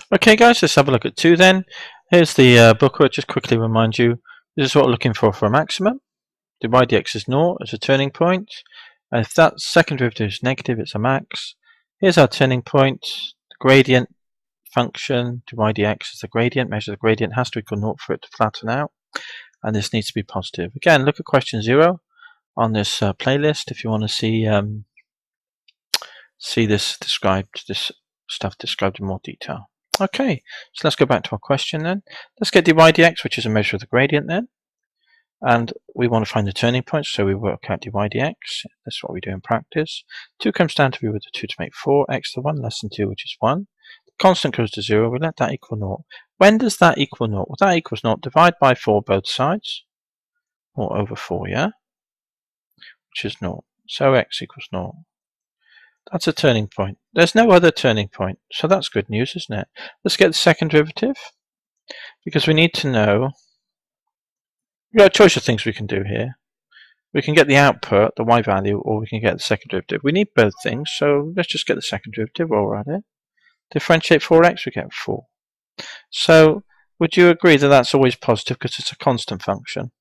Okay guys, let's have a look at 2 then. Here's the booklet. Just quickly remind you, this is what we're looking for a maximum. Divide the x is 0 as a turning point. And if that second derivative is negative, it's a max. Here's our turning point. The gradient function, divide the x as the gradient, measure the gradient, has to equal 0 for it to flatten out. And this needs to be positive. Again, look at question 0 on this playlist if you want to see this stuff described in more detail. Okay, so let's go back to our question then. Let's get divide dx, which is a measure of the gradient then. And we want to find the turning point, so we work out divide dx. That's what we do in practice. 2 comes down to be with the 2 to make 4, x to 1 less than 2, which is 1. The constant goes to 0, we let that equal 0. When does that equal 0? Well, that equals 0. Divide by 4 both sides. 0 over 4, yeah? Which is 0. So x equals 0. That's a turning point. There's no other turning point, so that's good news, isn't it? Let's get the second derivative, because we need to know. We've got a choice of things we can do here. We can get the output, the y value, or we can get the second derivative. We need both things, so let's just get the second derivative while we're at it. Differentiate 4x, we get 4. So would you agree that that's always positive because it's a constant function?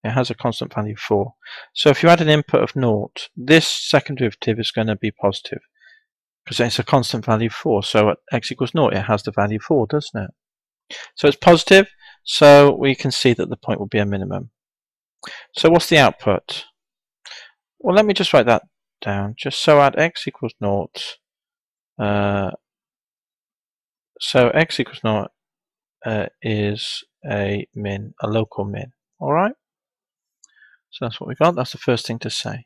It has a constant value 4. So if you add an input of 0, this second derivative is going to be positive because it's a constant value 4. So at x equals 0, it has the value 4, doesn't it? So it's positive, so we can see that the point will be a minimum. So what's the output? Well, let me just write that down. Just so at x equals 0, so x equals 0 is a local min. All right? So that's what we got. That's the first thing to say.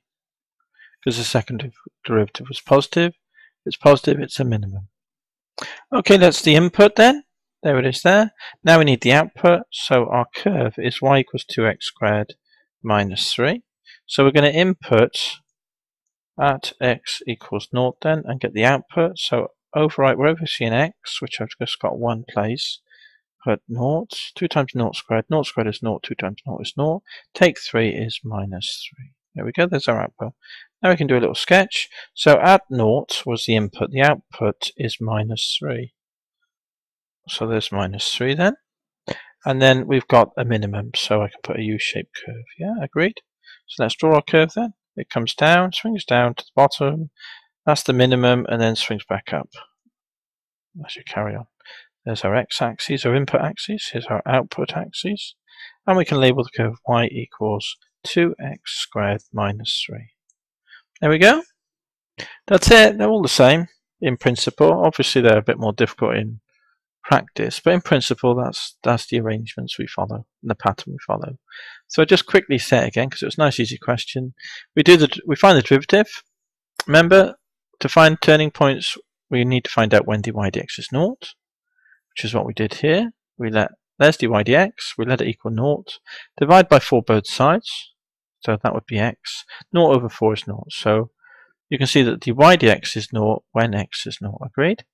Because the second derivative was positive. If it's positive, it's a minimum. Okay, that's the input then. There it is there. Now we need the output. So our curve is y equals 2x squared minus 3. So we're going to input at x equals 0 then and get the output. So overwrite wherever you see an x, which I've just got one place. Put 0, 2 times 0 squared. 0 squared is 0, 2 times 0 is 0. Take 3 is minus 3. There we go, there's our output. Now we can do a little sketch. So at 0 was the input, the output is minus 3. So there's minus 3 then. And then we've got a minimum, so I can put a U-shaped curve. Yeah, agreed? So let's draw our curve then. It comes down, swings down to the bottom. That's the minimum, and then swings back up. I should carry on. There's our x-axis, our input axis. Here's our output axis. And we can label the curve y equals 2x squared minus 3. There we go. That's it. They're all the same in principle. Obviously, they're a bit more difficult in practice, but in principle, that's the arrangements we follow and the pattern we follow. So I just quickly say it again because it was a nice, easy question. We find the derivative. Remember, to find turning points, we need to find out when dy dx is 0. Which is what we did here. There's dy dx, we let it equal 0. Divide by 4 both sides, so that would be x. 0 over 4 is 0. So you can see that dy dx is 0 when x is 0. Agreed?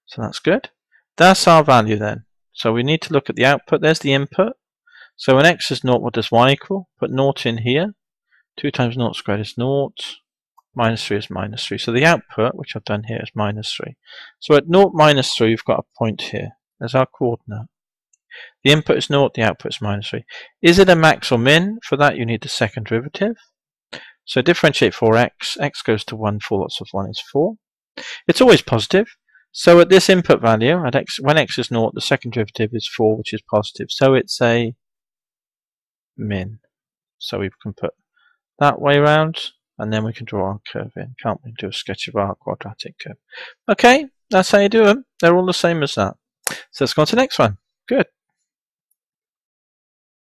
So that's good. That's our value then. So we need to look at the output. There's the input. So when x is 0, what does y equal? Put 0 in here. 2 times 0 squared is 0. Minus 3 is minus 3. So the output, which I've done here, is minus 3. So at 0, minus 3, we've got a point here. There's our coordinate. The input is 0, the output is minus 3. Is it a max or min? For that, you need the second derivative. So differentiate 4x. X goes to 1, 4 lots of 1 is 4. It's always positive. So at this input value, at x, when x is 0, the second derivative is 4, which is positive. So it's a min. So we can put that way around. And then we can draw our curve in, can't we? Do a sketch of our quadratic curve. Okay, that's how you do them. They're all the same as that. So let's go on to the next one. Good.